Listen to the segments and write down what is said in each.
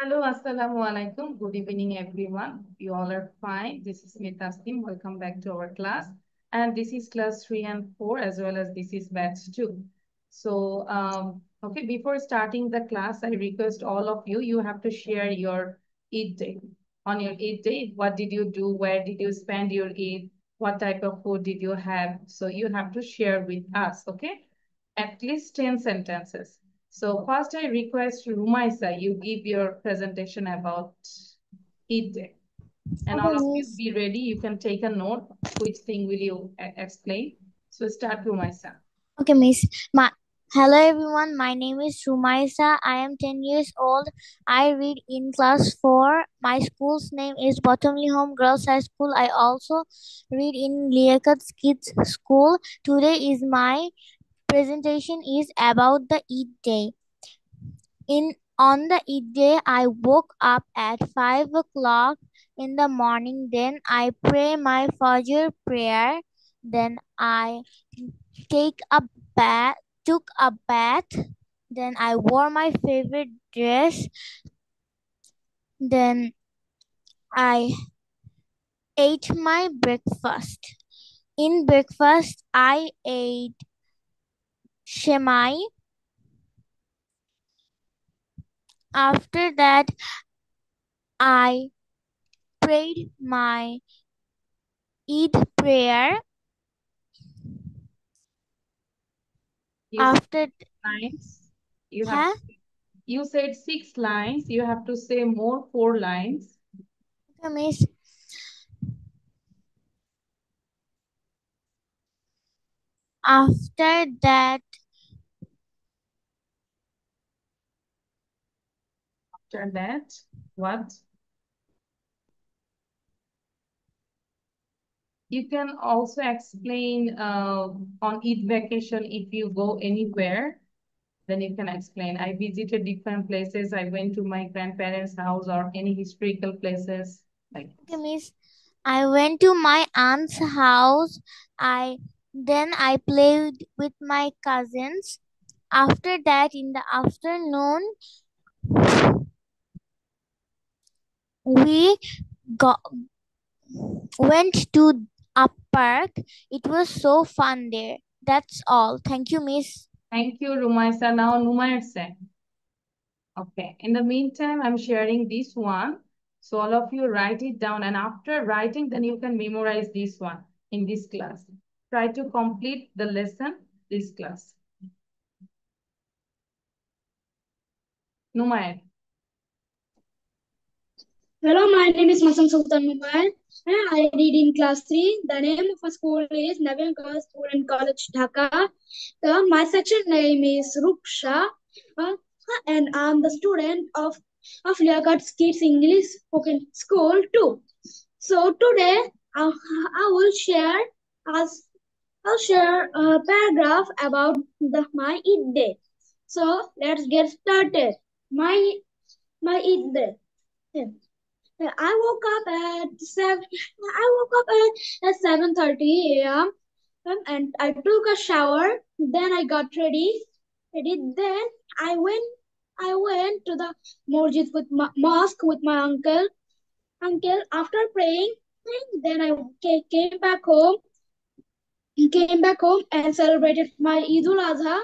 Hello, Assalamu alaikum. Good evening, everyone. You all are fine. This is Smita Taslim. Welcome back to our class. And this is class 3 and 4, as well as this is batch 2. So, okay, before starting the class, I request all of you, you have to share your Eid day. On your Eid day, what did you do? Where did you spend your Eid? What type of food did you have? So you have to share with us, okay? At least 10 sentences. So first I request Rumaisa, you give your presentation about Eid Day. And Okay, all of you Miss. be ready. You can take a note. Which thing will you explain? So start Rumaisa. Okay, Miss. Hello, everyone. My name is Rumaisa. I am 10 years old. I read in class 4. My school's name is Bottomley Home Girls High School. I also read in Liaquat Kids School. Today is my presentation is about the Eid day. On the Eid day, I woke up at 5 o'clock in the morning. Then I pray my Fajr prayer. Then I take a bath, took a bath. Then I wore my favorite dress. Then I ate my breakfast. In breakfast, I ate shemai. After that, I prayed my Eid prayer. You said After, lines. You have huh? you said 6 lines. You have to say more 4 lines. Miss, after that, After that, what? You can also explain on Eid vacation if you go anywhere. Then you can explain. I visited different places. I went to my grandparents' house or any historical places like okay, this. Miss, I went to my aunt's house. I played with my cousins. After that, in the afternoon, we got went to a park. It was so fun there. That's all. Thank you, Miss. Thank you, Rumaisa. Now, Numayr Sen. Okay. In the meantime, I'm sharing this one. So all of you write it down. And after writing, then you can memorize this one in this class. Try to complete the lesson this class. Numayr. Hello, my name is Masam Sultan Mumbai. I read in class 3. The name of our school is Navin Girls Student College, Dhaka. My section name is Ruksha, uh, and I'm the student of Liaquat Kids English Spoken School too. So today I will share as I'll share a paragraph about my Eid day. So let's get started. My Eid day. I woke up at 7:30 a.m. And I took a shower. Then I got ready. Then I went to the mosque with my uncle. After praying, then I came back home and celebrated my Adha.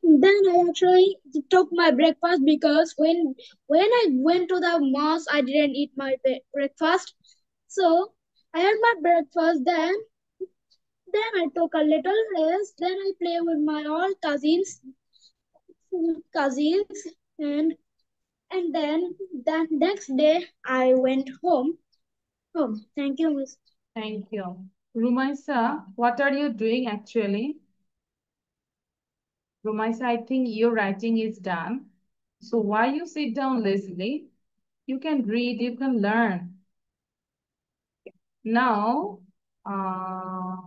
Then I actually took my breakfast because when I went to the mosque, I didn't eat my breakfast. So I had my breakfast. Then I took a little rest. Then I play with my all cousins, and then that next day I went home. Thank you, Miss. Thank you. Rumaisa, what are you doing actually? Rumaisa, I think your writing is done. So why you sit down lazily? You can read, you can learn. Now, uh,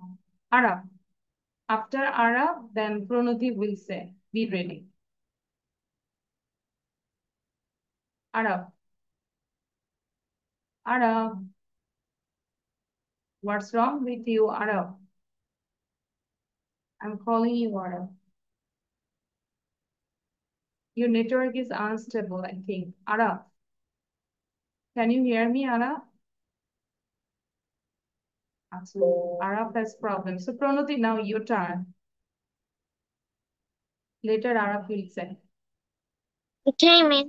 Arab. After Arab, then Pranati will say, be ready. Arab, Arab. What's wrong with you, Arab? I'm calling you Arab. Your network is unstable, I think. Araf, can you hear me, Araf? Araf has problems. So Pranati, now your turn. Later, Araf will say. Okay, Miss.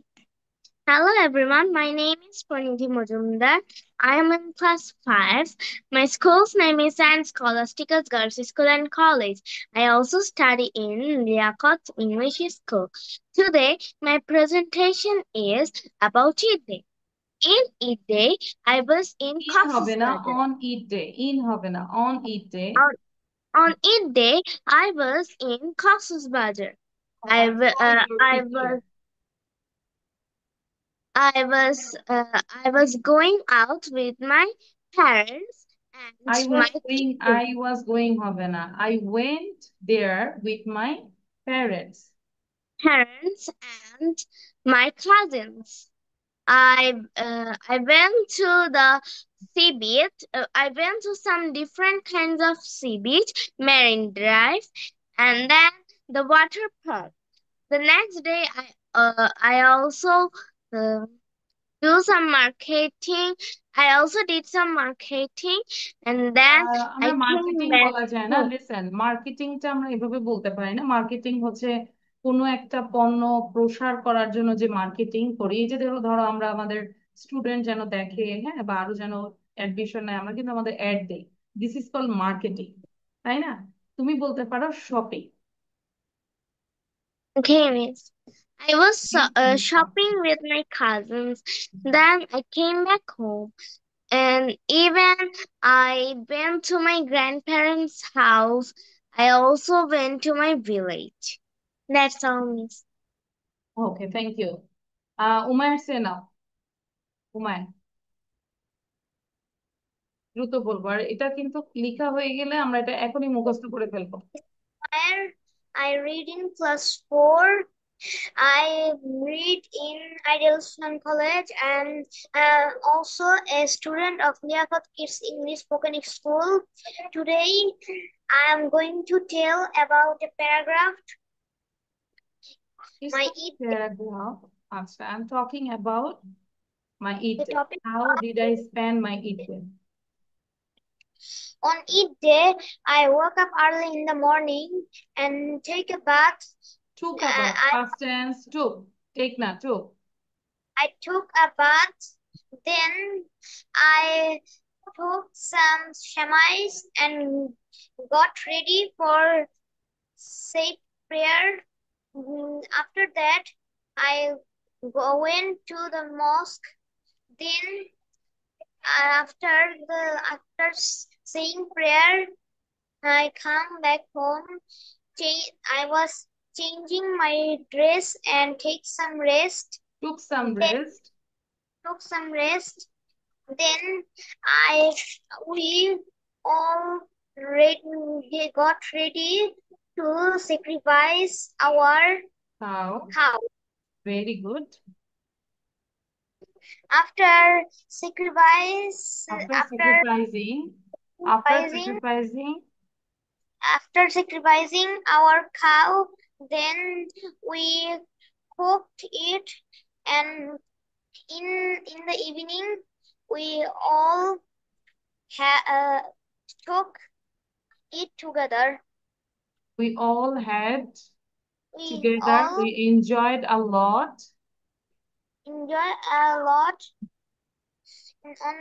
Hello everyone, my name is Pranidhi Majumdar. I am in class 5. My school's name is St. Scholastica Girls School and College. I also study in Liaquat English School. Today, my presentation is about Eid Day. In Eid Day, I was in In Cox's হবে না, Bazar. on Eid day. In হবে না, on Eid day. On Eid Day, I was in Cox's Bazar. Oh, I saw your I picture. was going out with my parents I and was my going হবে না. I went there with my parents. parents and my cousins. I went to the sea beach. I went to some different kinds of sea beach, Marine Drive, and then the water park. The next day, I also uh, do some marketing. I also did some marketing, and then I আমরা came marketing back বলা যায় না, home. Listen, মার্কেটিংটা আমরা এভাবে বলতে পারি না। Marketing হচ্ছে কোনো একটা পণ্য প্রসার করার জন্য যে মার্কেটিং করি, এই যে ধরো ধরো আমরা আমাদের স্টুডেন্ট যেন দেখে, হ্যাঁ, বা আরো যেন অ্যাডমিশন নেয়, আমরা কিন্তু আমাদের অ্যাড দেই। দিস ইজ কল মার্কেটিং, তাই না? তুমি বলতে পারো shopping. Okay, miss. I was shopping with my cousins. Then I came back home, and even I went to my grandparents' house. I also went to my village. That's all, miss. Okay, thank you. Umair সে নাও, উমায়ের দ্রুত বলবো, আর এটা কিন্তু লেখা হয়ে গেলে আমরা এটা এখনই মুখস্থ করে ফেলবো। Where I read in class 4. I read in Idealson College and also a student of Liaquat Kids English Spoken School. Today, I am going to tell about a paragraph. It's My not Eid paragraph. I'm talking about my Eid the day. topic How did I spend my Eid day? on Eid day. I woke up early in the morning and take a bath. Took a bath. Past tense, took. Take na, took. I took a bath. Then I took some shamais and got ready for said prayer. After that, I went to the mosque. Then, after saying prayer, I come back home. I was changing my dress and take some rest. Took some Then rest. took some rest. Then we all got ready to sacrifice our Cow. cow. Very good. After sacrifice, after sacrificing our cow, then we cooked it, and in the evening we all took it together. We all had together. We enjoyed a lot. On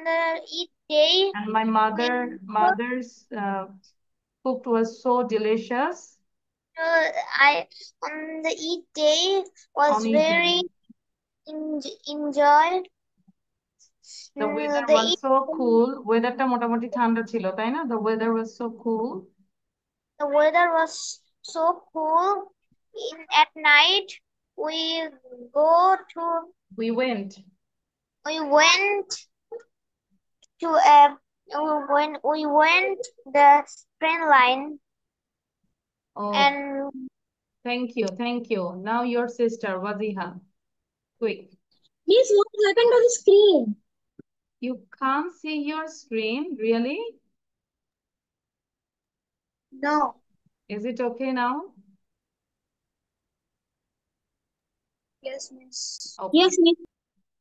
the Eid day. And my mother's cooked was so delicious. On the Eid day was very enjoyed. The weather was so cool. Weatherটা মোটামুটি ঠান্ডা ছিল, তাই না? The weather was so cool. The weather was so cool. At night, we went to when we went the train line. Oh, and thank you. Now your sister Waziha, quick. Miss, what happened to the screen? You can't see your screen, really? No. Is it okay now? Yes, miss. Okay. Yes, miss.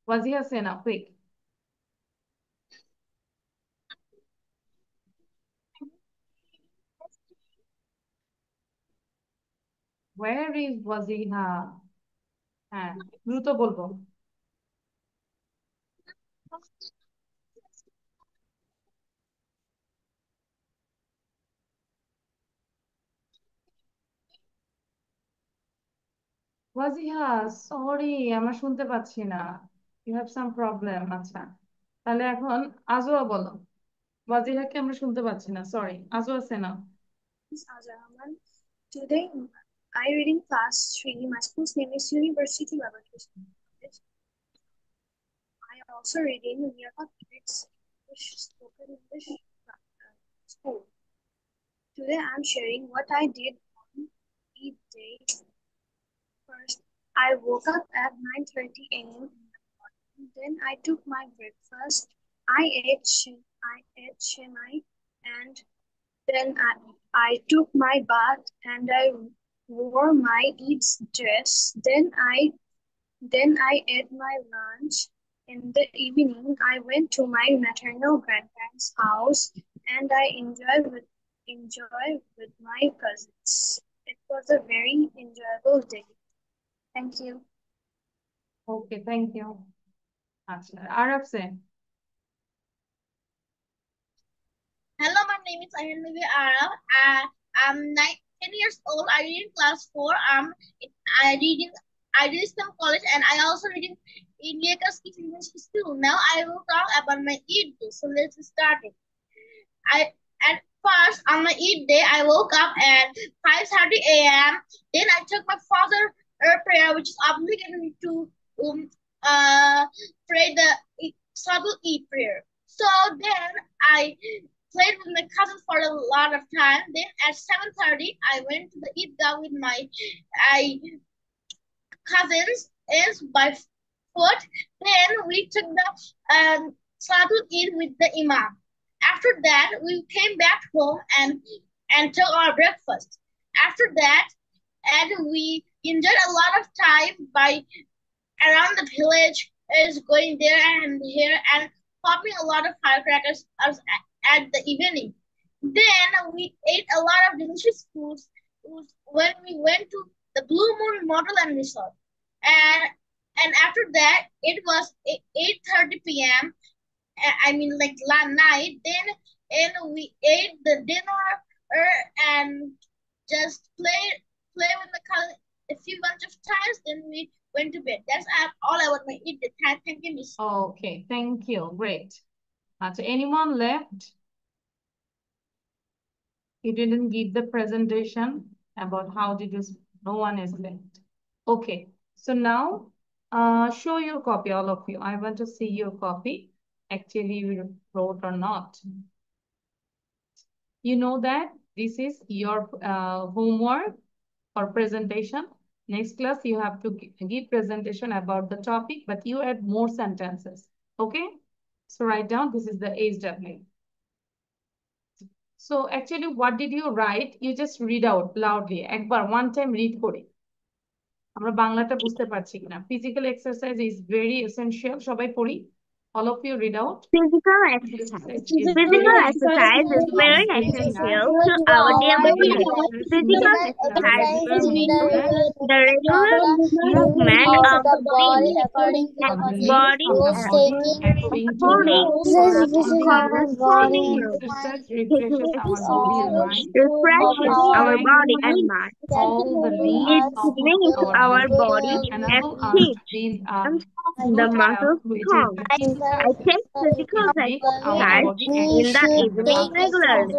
Wazia Sena, quick. Where is Waziha? হ্যাঁ দ্রুত বলবো। Wajiha sorry আমরা শুনতে পাচ্ছি না, you have some problem. আচ্ছা তাহলে এখন আজোয়া বলো। ওয়াজিহাকে আমরা শুনতে পাচ্ছি না, সরি। আজোয়া সেনা। Miss Azra Rahman. Today, I read in class 3. My school's name is University Laboratories College. I also read in Miracle Kids English Spoken English School. Today, I'm sharing what I did on Eid Day. First, I woke up at 9:30 a.m. in the morning. Then I took my breakfast. I ate shemai, and then I took my bath and I wore my Eid's dress. Then I ate my lunch. In the evening, I went to my maternal grandparents' house and I enjoyed with my cousins. It was a very enjoyable day. Thank you. Okay thank you. আচ্ছা আরব Sen. Hello, my name is Ayanlubi Arab. I'm 10 years old. I read in class 4. I read in Islam College, and I also read in India English School. Now I will talk about my Eid day. So let's start it. At first on my Eid day, I woke up at 5:30 a.m. Then I took my father prayer, which is obligatory to pray the Salatul Eid prayer. So then I played with my cousin for a lot of time. Then at 7:30, I went to the Eidgah with my cousins is by foot. Then we took the Salatul Eid with the Imam. After that, we came back home and took our breakfast. After that, and we enjoyed a lot of time by around the village, is going there and here and popping a lot of firecrackers at the evening. Then we ate a lot of delicious foods when we went to the Blue Moon Motorland Resort. And after that, it was 8:30 p.m. I mean, like last night. Then and we ate the dinner and just play with the cousin a few bunch of times. Then we went to bed. That's all I want to eat the time. Thank you, Miss. Okay, thank you. Great. So anyone left? You didn't give the presentation about how did you, no one is left. Okay, so now show your copy, all of you. I want to see your copy. Actually, you wrote or not. You know that this is your homework or presentation. Next class, you have to give presentation about the topic, but you add more sentences. Okay? So write down, this is the HW. So actually, what did you write? You just read out loudly. একবার one time read করি। আমরা বাংলাটা বুঝতে পারছি কিনা। Physical exercise is very essential. সবাই পড়ি। All of you read out. Physical exercise. Physical exercise is very essential to our daily life. Physical exercise means the regular movement of the body according to refreshes our body and mind. All the It brings our body active and the muscles strong. I take physical exercise in the evening regularly.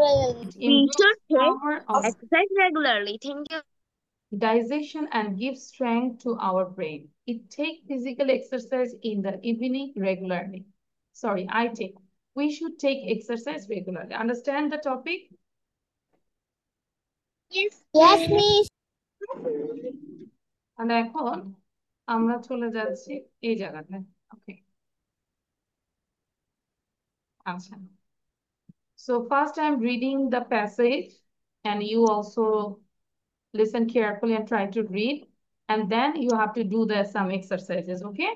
We should take exercise regularly. Thank you. Digestion and give strength to our brain. It takes physical exercise in the evening regularly. Sorry, I take. We should take exercise regularly. Understand the topic? Yes, miss. And এখন আমরা চলে যাচ্ছি এই জায়গাটায়। Okay. Acha. So first I'm reading the passage and you also listen carefully and try to read. and then you have to do some exercises, okay?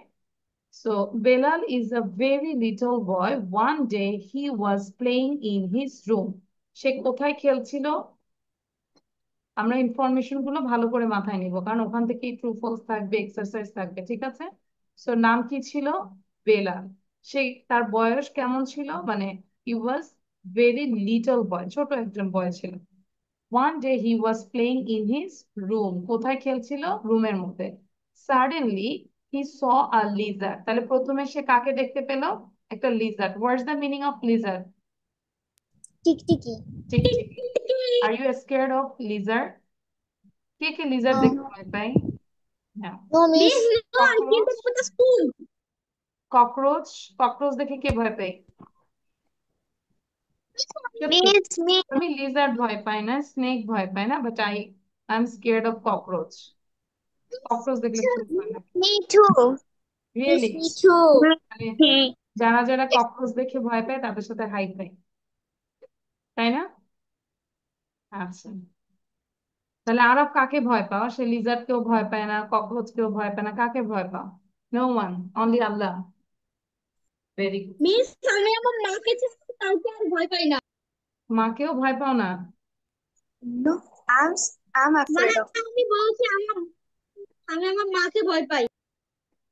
So Belal is a very little boy. One day he was playing in his room. সে কোথায় খেলছিল? আমরা information গুলো ভালো করে মাথায় নিব, কারণ ওখান থেকে ট্রু ফলস থাকবে, এক্সারসাইজ থাকবে, ঠিক আছে? সো নাম কি ছিল? বেলাল। সে তার বয়স কেমন ছিল? মানে হি ওয়াজ ভেরি লিটল বয়, ছোট একজন বয় ছিল। One day he was playing in his room. কোথায় খেলছিল? রুমের মধ্যে। Suddenly he saw a lizard. তাহলে প্রথমে সে কাকে দেখতে পেল? একটা lizard. What's the meaning of lizard? টিকটিকি। টিকটিকি। Are you scared of lizard? কে কে লিজার্ড দেখতে ভয় পায়? হ্যাঁ। No, miss. Miss, no, I came cockroach. back from the school. Cockroach, cockroach দেখে কে ভয় পায়? সত্যি Me. আমি লিজার্ড ভয় পাই না, স্নেক ভয় পাই না, but I am scared of cockroach. Cockroach দেখলে খুব ভয় লাগে। Me too. Really? Me too. মানে যারা যারা ককরোচ দেখে ভয় পায় তাদের সাথে হাই পাই, তাই না? আচ্ছা, তাহলে আরব কাকে ভয় পাও? সে লিজার্ড কেও ভয় পায় না, ককরোচ কেও ভয় পায় না, কাকে ভয় পাও? No one, only Allah. Very good. Miss, আমি আমার মাকে ছাড়া কাউকে আর ভয় পাই না। মাকেও ভয় পাও না? No, I'm মানে afraid of. আমি বলছি আমি আমার মাকে ভয় পাই।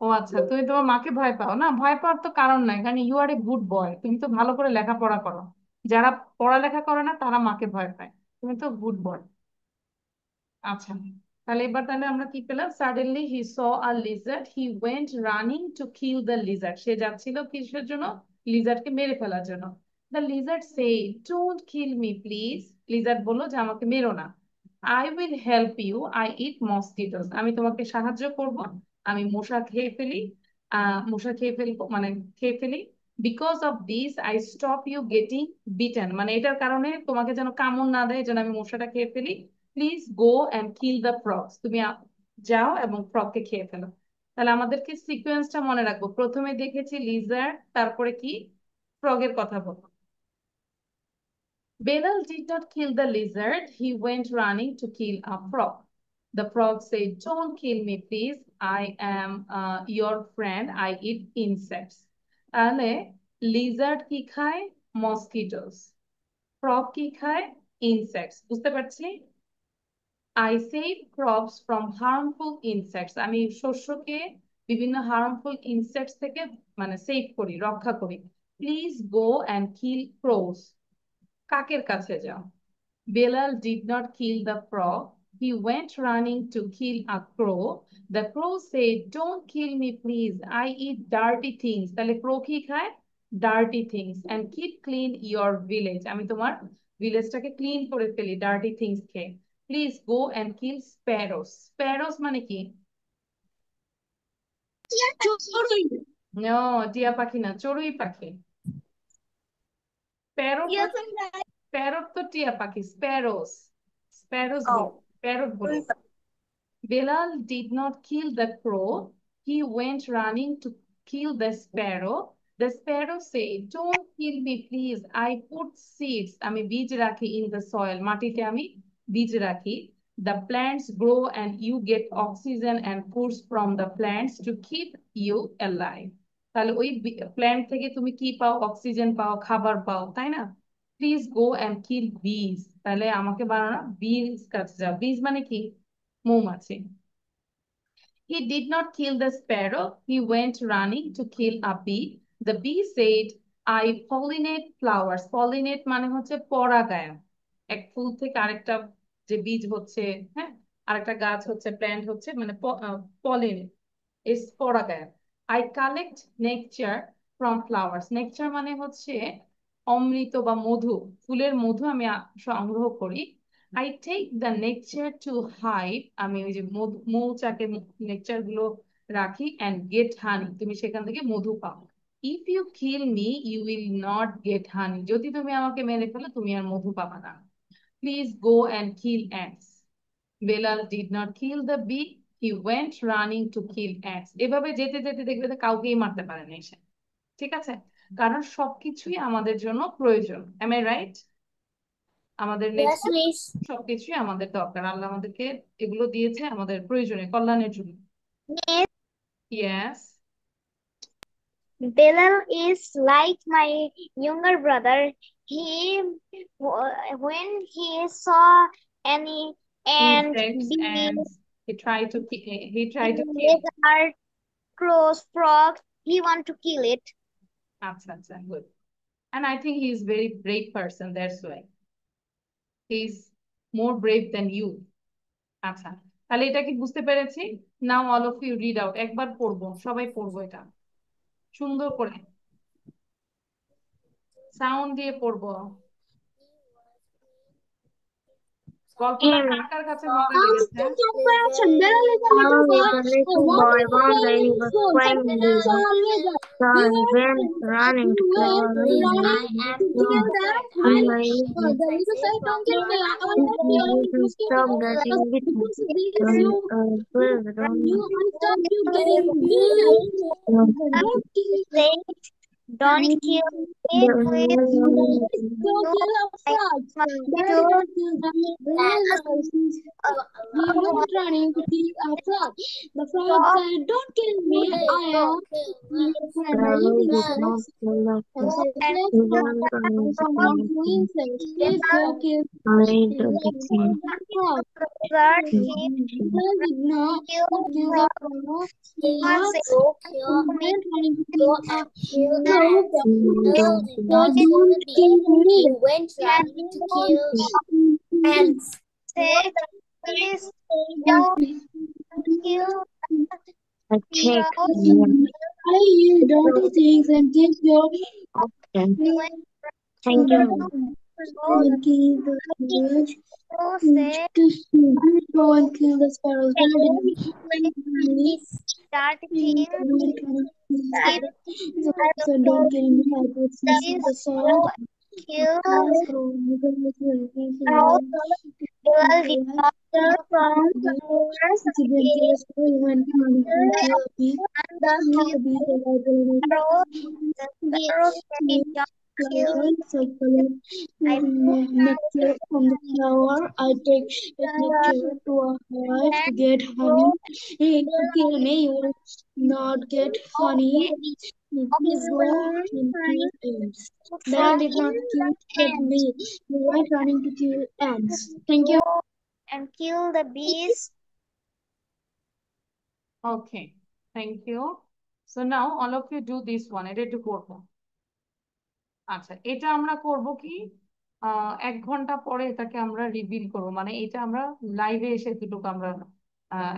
ও আচ্ছা, তুমি তোমার মাকে ভয় পাও না? ভয় পাওয়ার তো কারণ নাই, কারণ you R a good boy. তুমি তো ভালো করে লেখাপড়া করো। যারা পড়ালেখা করে না তারা মাকে ভয় পায়, তুমি তো গুড বয়। আচ্ছা, তাহলে এবার তাহলে আমরা কি পেলাম? Suddenly he saw a lizard, he went running to kill the lizard. সে যাচ্ছিল কিসের জন্য? লিজার্ডকে মেরে ফেলার জন্য। The lizard said, don't kill me please. Lizard বললো যে আমাকে মেরো না। I will help you, I eat mosquitoes. আমি তোমাকে সাহায্য করব, আমি মশা খেয়ে ফেলি। মশা খেয়ে ফেলবো, মানে খেয়ে ফেলি। Because of this I stop you getting beaten. মানে এটার কারণে তোমাকে যেন কামড় না দেয়, যেন আমি মশাটা খেয়ে ফেলি। Please go and kill the frogs. তুমি যাও এবং ফ্রগকে খেয়ে ফেলো। তাহলে আমাদেরকে সিকোয়েন্সটা মনে রাখবো। প্রথমে দেখেছি লিজার্ড, তারপরে কি? ফ্রগের কথা বলবো। Belal did not kill the lizard. He went running to kill a frog. The frog said, don't kill me, please. I am your friend. I eat insects. তাহলে লিজার্ড কি খায়? মসকিটোস। ফ্রগ কি খায়? ইনসেক্টস। বুঝতে পারছি? I save crops from harmful insects. আমি শস্যকে বিভিন্ন হার্মফুল ইনসেক্টস থেকে মানে সেভ করি, রক্ষা করি। Please go and kill Kroos. কাকের কাছে যাও। Belal did not kill the frog. He went running to kill a crow. The crow said, don't kill me, please. I eat dirty things. তাহলে crow কি খায়? Dirty things. And keep clean your village. আমি তোমার ভিলেজটাকে clean করে ফেলি dirty things খেয়ে। Please go and kill sparrows. Sparrows মানে কি? চড়ুই। নো, টিয়া পাখি না, চড়ুই পাখি। Parrot Yes, I'm right. Parrot তো টিয়া পাখি। স্প্যারোস, স্প্যারোস বলো, Oh, প্যারট বলো। Belal did not kill the crow. He went running to kill the sparrow. The sparrow said, don't kill me, please. I put seeds. আমি বীজ রাখি in the soil. মাটিতে আমি বীজ রাখি। The plants grow and you get oxygen and foods from the plants to keep you alive. তাহলে ওই plant থেকে তুমি কি পাও? অক্সিজেন পাও, খাবার পাও, তাই না? প্লিজ গো অ্যান্ড কিল বিজ। তাহলে আমাকে বানানো বিজ কাছে যাও। বিজ মানে কি? মৌমাছি। He did not kill the sparrow. He went running to kill a bee. The bee said, I pollinate flowers. Pollinate মানে হচ্ছে পরাগায়ন। এক ফুল থেকে আরেকটা যে বীজ হচ্ছে, হ্যাঁ, আরেকটা গাছ হচ্ছে, প্ল্যান্ট হচ্ছে, মানে pollinate is পরাগায়ন। I collect nectar from flowers. Nectar মানে হচ্ছে অমৃত বা মধু। ফুলের মধু আমি সংগ্রহ করি। I take the nectar to hive. আমি ওই যে মৌচাকের নেকচার গুলো রাখি and get honey. তুমি সেখান থেকে মধু পাও। If you kill me, you will not get honey. যদি তুমি আমাকে মেরে ফেলো তুমি আর মধু পাবা না। Please go and kill ants. Belal did not kill the bee. He went running to kill ants. এভাবে যেতে যেতে দেখবে যে কাউকেই মারতে পারে না সে, ঠিক আছে? কারণ সবকিছুই আমাদের জন্য প্রয়োজন। Am I right? আমাদের Yes, নেক্সট miss. সবকিছুই আমাদের দরকার, আল্লাহ আমাদেরকে এগুলো দিয়েছে আমাদের প্রয়োজনে, কল্যাণের জন্য। Miss, yes. Bilal is like my younger brother. He, when he saw any ant, Insects bee, and he tried to kill. lizard, crows, frogs, he want to kill it. আচ্ছা আচ্ছা, good. And I think he is very brave person, that's why he is more brave than you. আচ্ছা, তাহলে এটা কি বুঝতে পেরেছি? Now all of you read out, একবার পড়বো, সবাই পড়বো, এটা সুন্দর করে সাউন্ড দিয়ে পড়বো। গল্পটা কার কার কাছে ভালো লেগেছে? Comparison. Beryl is a little boy. And one day he was playing with phones and he saw a lizard. He went running to kill the lizard. To kill the lizard. The lizard said, "Don't kill me. I will not kill you. Because Stop getting of bitten. this, you Please you will stop you getting bitten. Don't kill don't kill me, please. Don't kill a frog. Beryl don't kill the lizard. He went running to kill a frog. The frog said, "Don't kill me. I am your friend. I eat insects." And said, "Let's go someone who insects. Please go kill the frog." Lizard, Beryl did not kill the frog. He went running to kill a frog. So don't kill me. Went running to kill ants. say, please don't kill I eat dirty things and take your Thank you. and kill the village. So say, Go and kill the sparrows. start king. So don't kill me. I put seeds in the soil. Kill Well, from when nectar from the flower. I take nectar to a hive to get honey. If you kill me, you will not get honey. Please go and kill ants. Beryl did not kill me. He went running to kill ants. Thank you. and kill the bees. Okay, thank you. So now all of you do this one, এটা একটু করবো। আচ্ছা, এটা আমরা করব কি, 1 ঘন্টা পরে এটাকে আমরা রিভিল করবো, মানে এটা আমরা লাইভে এসে দুটোকে আমরা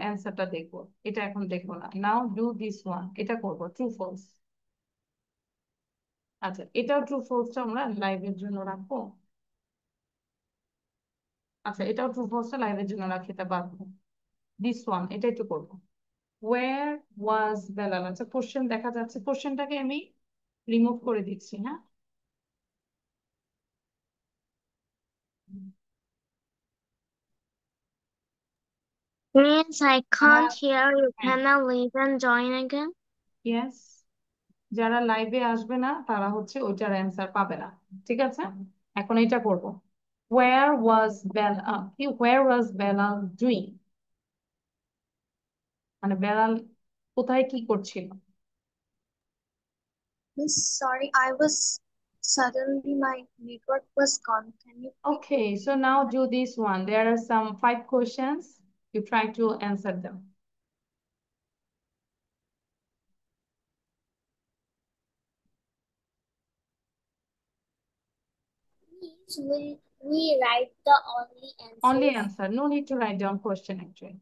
অ্যান্সারটা দেখবো, এটা এখন দেখবো না। নাও ডু দিস ওয়ান, এটা করবো ট্রু ফলস। আচ্ছা, এটাও ট্রু ফলসটা আমরা লাইভের জন্য রাখবো। আচ্ছা, এটাও ট্রু ফলসটা লাইভের জন্য রাখি, এটা বাঁধবো। দিস ওয়ান, এটা একটু করবো। Where was Belal? আচ্ছা, কোশ্চেন দেখা যাচ্ছে, কোশ্চেনটাকে আমি রিমুভ করে দিচ্ছি, হ্যাঁ। Means I can't hear you. Can I leave and join again? Yes, যারা লাইভে আসবে না তারা হচ্ছে ওইটার অ্যান্সার পাবে না, ঠিক আছে। এখন এটা করব, where was Belal doing, মানে বেলাল কোথায় কি করছিল। Miss, sorry, I was suddenly my network was gone. Can you Okay, so now do this one. There are some 5 questions. You try to answer them. Will we write the only answer? Only answer. No need to write down question actually.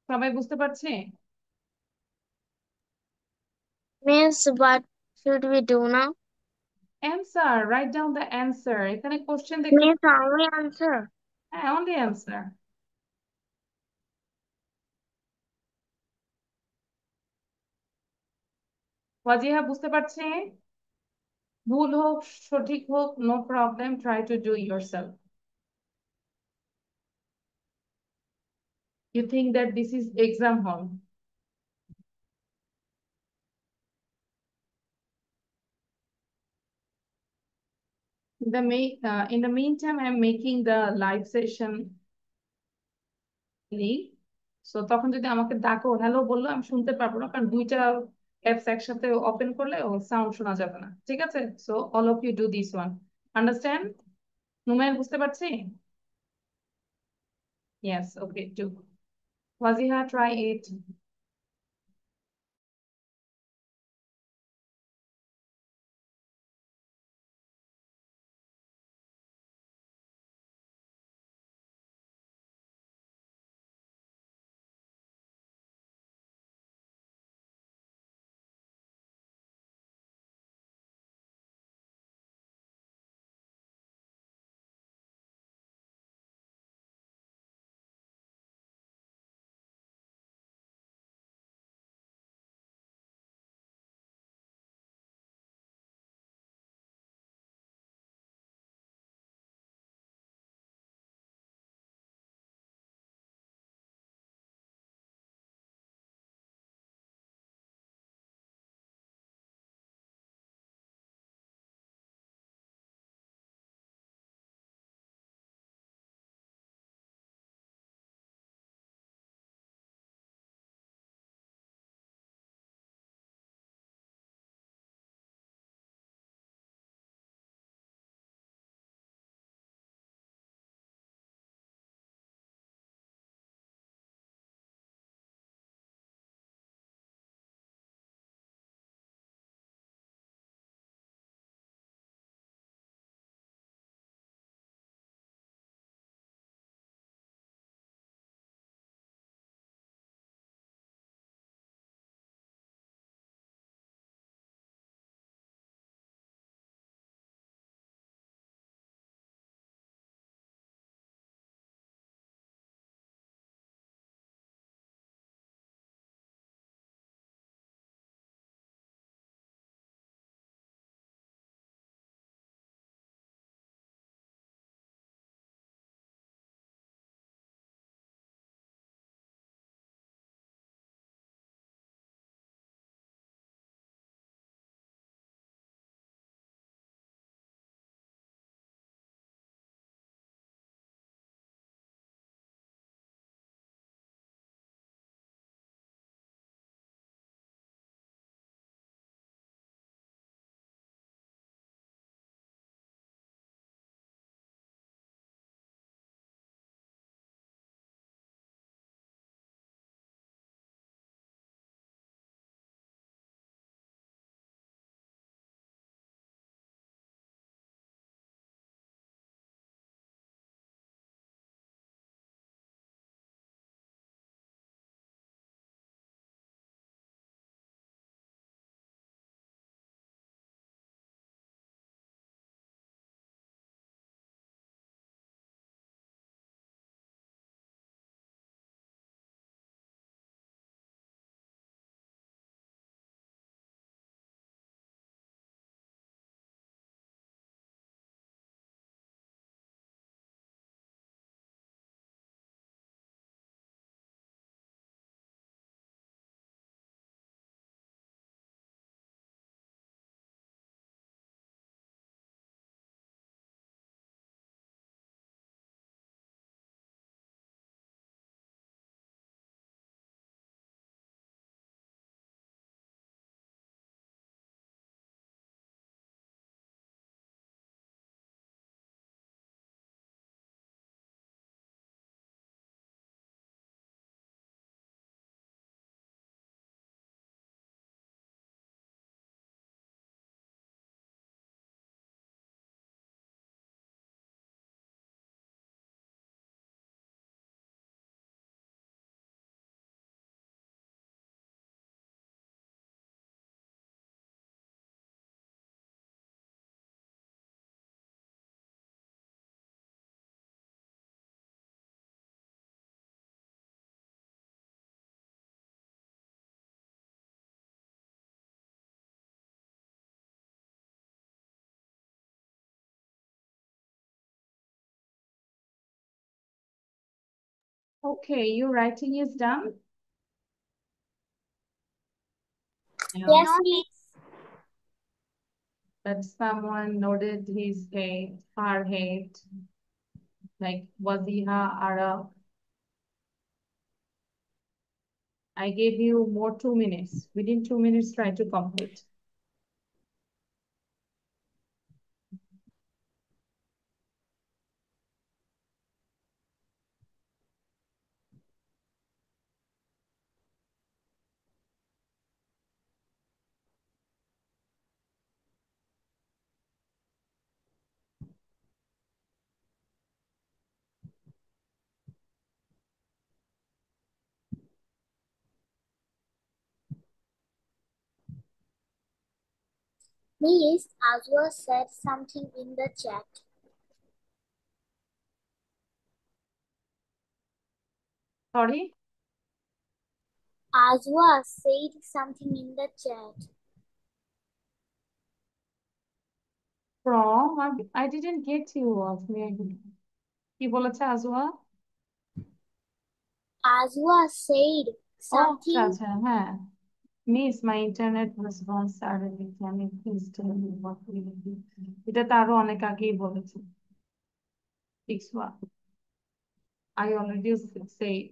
সবাই বুঝতে পারছে? Miss, what should we do now? Answer. Write down the answer. এখানে question দেখতে, Miss, only answer. হ্যাঁ, only answer. Wajiha বুঝতে পারছে? ভুল হোক সঠিক হোক, no problem, try to do yourself. You think that this is exam hall. In the meantime, I'm making the live session link. So তখন যদি আমাকে ডাকো হ্যালো বললো আমি শুনতে পারবো না, কারণ দুইটা অ্যাপস একসাথে ওপেন করলে ও সাউন্ড শোনা যাবে না, ঠিক আছে? So all of you do this one, understand? Numain, বুঝতে পারছি? Yes, okay, do. Wajiha, try it. Okay, your writing is done. Yes, No. Miss. But someone noted his head, her head, like Waziha Ara. I gave you more 2 minutes. Within 2 minutes, try to complete. Miss Azwa said something in the chat. Sorry? Azwa said something in the chat. From? I didn't get you. কি বলেছে Ajwa? Azwa said ও আচ্ছা something. আচ্ছা হ্যাঁ। Miss, my internet response suddenly. Can you please tell me what we will do? এটা তো আরো অনেক আগেই বলেছে। ইকসুয়া। I already said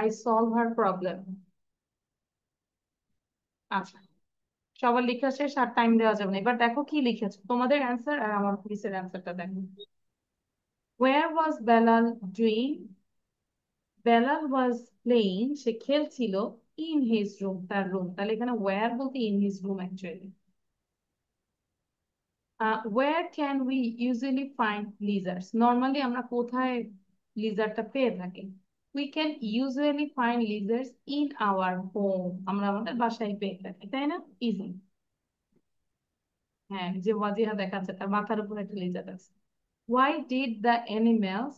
I solve her problem. আচ্ছা সবার লেখা শেষ আর টাইম দেওয়া যাবে না। এবার দেখো কি লিখেছো তোমাদের অ্যান্সার আর আমার মিসের অ্যান্সারটা দেখো। Where was Belal doing? Belal was playing, সে খেলছিল in his room, তার রুম। তাহলে এখানে where বলতে in his room actually. Where can we usually find lizards? Normally আমরা কোথায় লিজারটা পেয়ে থাকি? We can usually find lizards in our home. আমরা আমাদের বাসায় পেয়ে থাকি, তাই না? Easy. হ্যাঁ, যে ওয়াজিহা দেখাচ্ছে তার মাথার উপর একটা লিজার্ড আছে। Why did the animals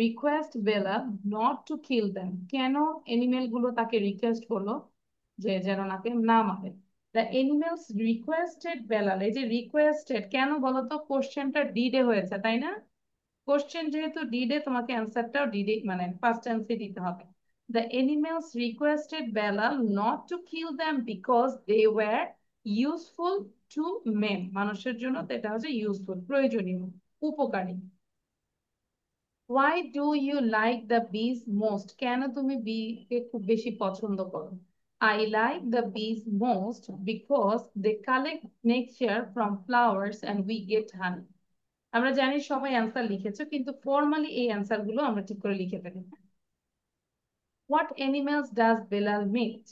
request Bella not to kill them? কেন অ্যানিমেল গুলো তাকে রিকোয়েস্ট করলো যে যেন নাকে না মারে? The animals requested Bella, এই যে রিকোয়েস্টেড কেন বলতো? কোশ্চেনটা ডিডে হয়েছে, তাই না? কোশ্চেন যেহেতু ডিডে, তোমাকে অ্যান্সারটাও ডিডে মানে ফার্স্ট টেন্সে দিতে হবে। The animals requested Bella not to kill them because they were useful to men. মানুষের জন্য তো এটা হচ্ছে ইউজফুল, প্রয়োজনীয়, উপকারী। Why do you like the bees most? কেন তুমি বি কে খুব বেশি পছন্দ করো? I like the bees most because they collect nectar from flowers and we get honey. আমরা জানি সবাই অ্যান্সার লিখেছো, কিন্তু ফর্মালি এই অ্যান্সার গুলো আমরা ঠিক করে লিখে ফেলি। What animals does Bilal meet?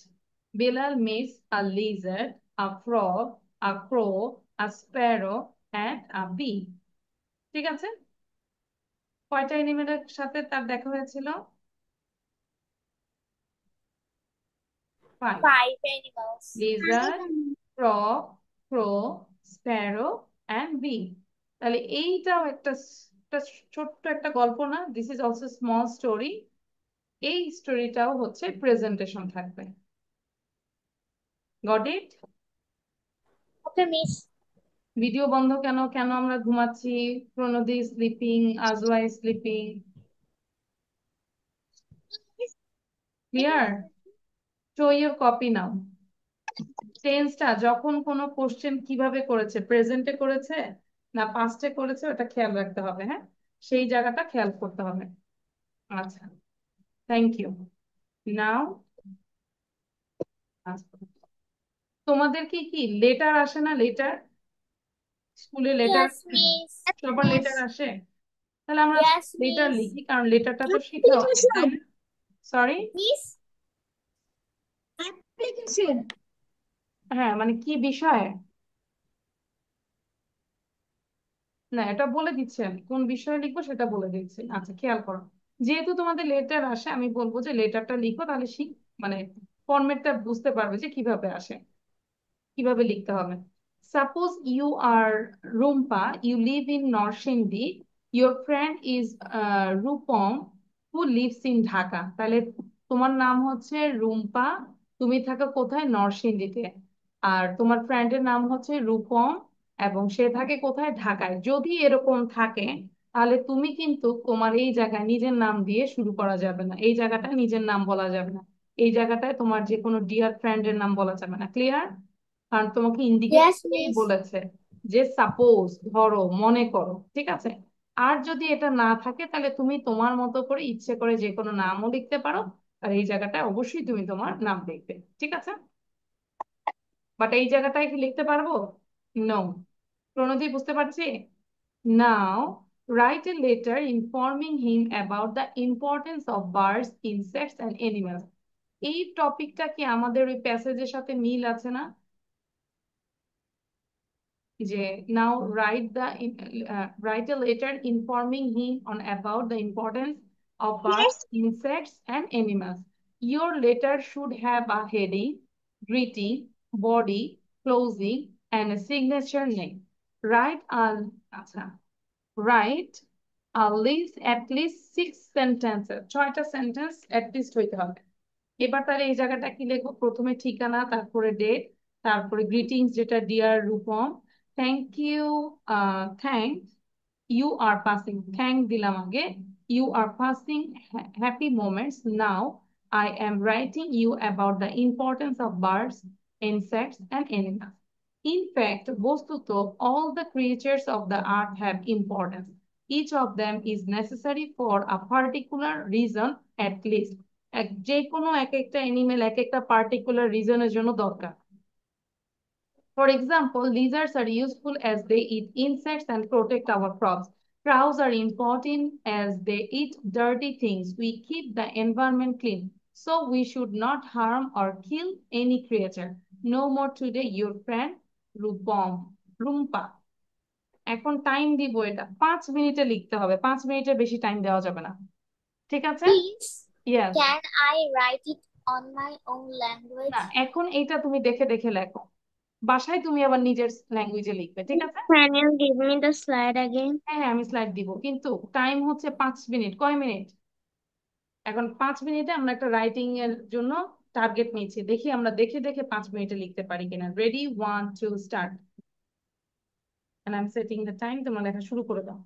Bilal meets a lizard, a frog, a crow, a sparrow, and a bee. ঠিক আছে? কয়টা অ্যানিমেলের সাথে তার দেখা হয়েছিল? 5. 5 animals. Lizard, frog, crow, sparrow, and bee. তাহলে এইটাও একটা ছোট্ট একটা গল্প না? This is also small story. এই স্টোরিটাও হচ্ছে প্রেজেন্টেশন থাকবে। Got it? Okay, Miss. Video বন্ধ কেন? কেন আমরা ঘুমাচ্ছি? Pranodi sleeping, Ajwa sleeping. Clear? Show your copy now. টেন্সটা যখন কোনো কোশ্চেন কিভাবে করেছে, প্রেজেন্টে করেছে না পাস্টে করেছে, ওটা খেয়াল রাখতে হবে। হ্যাঁ, সেই জায়গাটা খেয়াল করতে হবে। আচ্ছা, থ্যাংক ইউ। নাও তোমাদের কি কি লেটার আসে না? লেটার স্কুলে লেটার Yes, Miss. সবার লেটার আসে? তাহলে আমরা Yes, লেটার Miss. লিখি, কারণ লেটারটা তো শেখা হবে, তাই না? সরি? Miss. Application. হ্যাঁ, মানে কি বিষয়ে? না, এটা বলে দিচ্ছি, আমি কোন বিষয়ে লিখবো সেটা বলে দিচ্ছি। আচ্ছা, খেয়াল করো, যেহেতু তোমাদের লেটার আসে, আমি বলবো যে লেটারটা লিখো, তাহলে মানে ফরম্যাটটা বুঝতে পারবে যে কিভাবে আসে, কিভাবে লিখতে হবে। Suppose you are Rumpa, you live in Narsingdi, your friend is Rupam who lives in Dhaka. তাহলে তোমার নাম হচ্ছে রুম্পা, তুমি থাকো কোথায়? নরসিংদীতে। আর তোমার ফ্রেন্ডের নাম হচ্ছে রূপম এবং সে থাকে কোথায়? ঢাকায়। যদি এরকম থাকে তাহলে তুমি কিন্তু তোমার এই জায়গায় নিজের নাম দিয়ে শুরু করা যাবে না, এই জায়গাটায় নিজের নাম বলা যাবে না, এই জায়গাটায় তোমার যে কোনো ডিয়ার ফ্রেন্ডের নাম বলা যাবে না। ক্লিয়ার? কারণ তোমাকে ইন্ডিকেট Yes, করেই miss. বলেছে যে সাপোজ, ধরো, মনে করো, ঠিক আছে? আর যদি এটা না থাকে তাহলে তুমি তোমার মতো করে ইচ্ছে করে যে কোনো নামও লিখতে পারো, আর এই জায়গাটায় অবশ্যই তুমি তোমার নাম লিখবে, ঠিক আছে? বাট এই জায়গাটায় কি লিখতে পারবো? নো। প্রণতি, বুঝতে পারছি? নাও write a letter informing him about the importance of birds, insects and animals. এই টপিকটা কি আমাদের ওই প্যাসেজের সাথে মিল আছে না? যে now write a letter informing him on about the importance of birds, Yes. insects and animals. Your letter should have a heading, greeting, body, closing and a signature name. Write a আচ্ছা, write at least 6 sentences, 6টা sentence list হইতে হবে। এবার তাহলে এই জায়গাটা কি লিখবো? প্রথমে ঠিকানা, তারপরে ডেট, তারপরে গ্রিটিংস যেটা dear Rupam, thank you, thanks, you are passing, thank দিলাম আগে, you are passing happy moments, now I am writing you about the importance of birds, insects and animals. In fact, বস্তুত all the creatures of the earth have importance. Each of them is necessary for a particular reason at least. যে কোনো এক একটা animal এক একটা particular রিজনের জন্য দরকার। For example, lizards are useful as they eat insects and protect our crops. Crows are important as they eat dirty things. We keep the environment clean. So we should not harm or kill any creature. No more today, your friend Rupam. Rumpa. এখন time দিব, এটা 5 মিনিটে লিখতে হবে, 5 মিনিটের বেশি time দেওয়া যাবে না, ঠিক আছে? Miss, yes. can I write it on my own না, language? এখন এইটা তুমি দেখে দেখে লেখো, বাসায় তুমি আবার নিজের ল্যাঙ্গুয়েজে লিখবে, ঠিক আছে? Can you give me the slide again? হ্যাঁ হ্যাঁ, আমি স্লাইড দিব, কিন্তু টাইম হচ্ছে 5 মিনিট। কয় মিনিট? এখন 5 মিনিটে আমরা একটা রাইটিং এর জন্য টার্গেট নিয়েছি, দেখি আমরা দেখে দেখে 5 মিনিটে লিখতে পারি কিনা। Ready, 1 2 start. And I am setting the time, তোমরা লেখা শুরু করে দাও।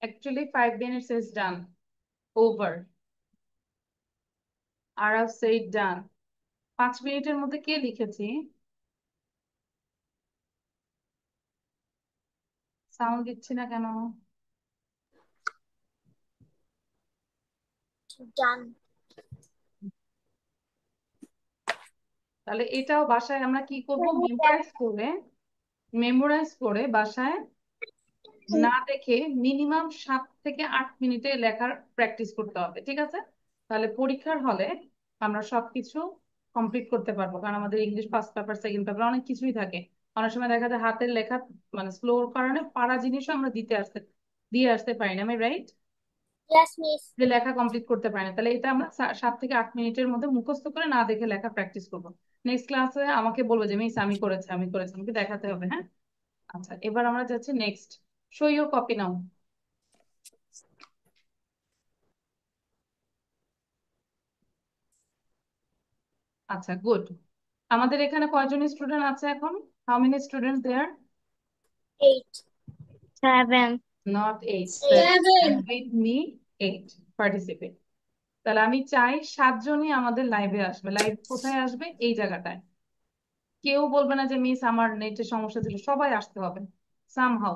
Actually, 5 minutes is done. Over. Arav said done. 5 মিনিটের মধ্যে কে লিখেছি? সাউন্ড দিচ্ছি না কেন? Done. তাহলে এটাও বাসায় আমরা কি করব? মেমোরাইজ করে বাসায় না দেখে মিনিমাম 7 থেকে 8 মিনিটে লেখার প্র্যাকটিস করতে হবে, ঠিক আছে? তাহলে পরীক্ষার হলে আমরা সবকিছু কমপ্লিট করতে পারবো, কারণ আমাদের English first paper second paper অনেক কিছুই থাকে। অনেক সময় দেখা যায় হাতের লেখা মানে স্লোর কারণে পারা জিনিসও আমরা দিয়ে আসতে পারি না, আমি রাইট? Yes, miss. যে লেখা কমপ্লিট করতে পারি না, তাহলে এটা আমরা 7 থেকে 8 মিনিটের মধ্যে মুখস্থ করে না দেখে লেখা প্র্যাকটিস করবো। নেক্সট ক্লাসে আমাকে বলবো যে মিস আমি করেছি আমাকে দেখাতে হবে, হ্যাঁ? আচ্ছা, এবার আমরা যাচ্ছি next. Show your copy now. আচ্ছা, গুড। আমাদের এখানে কয়জন স্টুডেন্ট আছে এখন? How many students there? 8. 7. Not 8, 7. With me 8 participate. তাহলে আমি চাই 7জনই আমাদের লাইভে আসবে। লাইভ কোথায় আসবে? এই জায়গাটায়। কেউ বলবে না যে মিস আমার নেটের সমস্যা ছিল, সবাই আসতে হবে সামহাউ।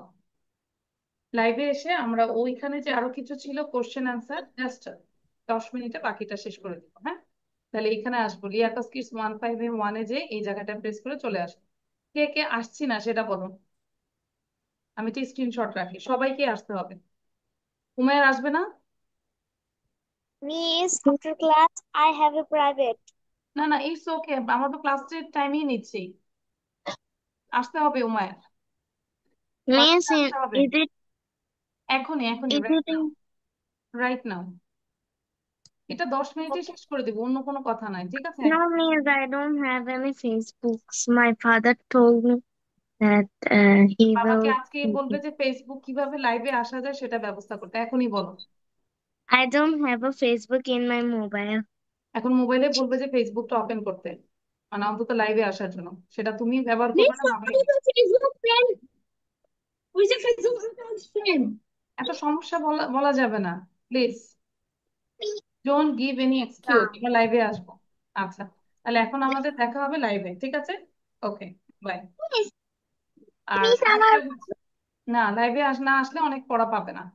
লাইভে এসে আমরা ওইখানে যে আরো কিছু ছিল কোশ্চেন আনসার, জাস্ট 10 মিনিটে বাকিটা শেষ করে দিব, হ্যাঁ? তাহলে এখানে আসবো, লিয়াকাস কিডস 151-এ যে এই জায়গাটা প্রেস করে চলে আসবো। কে কে আসছি না সেটা বলো, আমি তো স্ক্রিনশট রাখি। সবাইকে আসতে হবে। উমায়ের আসবে না? Miss, after class, I have a private. না না, ইটস ওকে, আমরা তো ক্লাসের টাইমই নিচ্ছি। আসতে হবে উমায়ের, Miss, আসতে হবে is it এখনই এখনই, is right it now, in, right now. এটা 10 মিনিটে শেষ করে দিব, অন্য কোনো কথা নাই, ঠিক আছে? no, Miss, I don't have any Facebooks. My father told me that he বাবাকে will. আজকে বলবে যে ফেসবুক কিভাবে লাইভে আসা যায় সেটা ব্যবস্থা করতে, এখনই বলো। I don't have a Facebook in my mobile. এখন মোবাইলে বলবে যে ফেসবুকটা ওপেন করতে, মানে অন্তত লাইভে আসার জন্য। সেটা তুমি ব্যবহার করবে Miss, না, what is a Facebook friend? Who is a Facebook account friend? এত সমস্যা বলা বলা যাবে না, please don't give any excuse. আমরা লাইভে আসবো। আচ্ছা, তাহলে এখন আমাদের দেখা হবে লাইভে, ঠিক আছে? ওকে, বাই। আর আরেকটা না, লাইভে না আসলে অনেক পড়া পাবে না।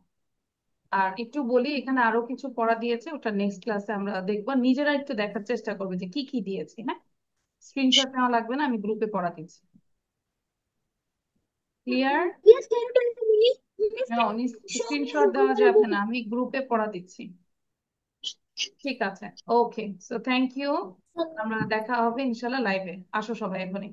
আর একটু বলি, এখানে আরো কিছু পড়া দিয়েছে, ওটা নেক্সট ক্লাসে আমরা দেখবো। নিজেরা একটু দেখার চেষ্টা করবে যে কি কি দিয়েছে, হ্যাঁ? স্ক্রিনশট নেওয়া লাগবে না, আমি গ্রুপে পড়া দিচ্ছি। Clear? Yes, can you tell me? Miss, can you show me screenshot your দেওয়া Google যাবে book? না, আমি গ্রুপে পড়া দিচ্ছি। ঠিক আছে, ওকে, সো থ্যাংক ইউ। আমরা দেখা হবে ইনশাল্লাহ লাইভে। আসো সবাই এখনই।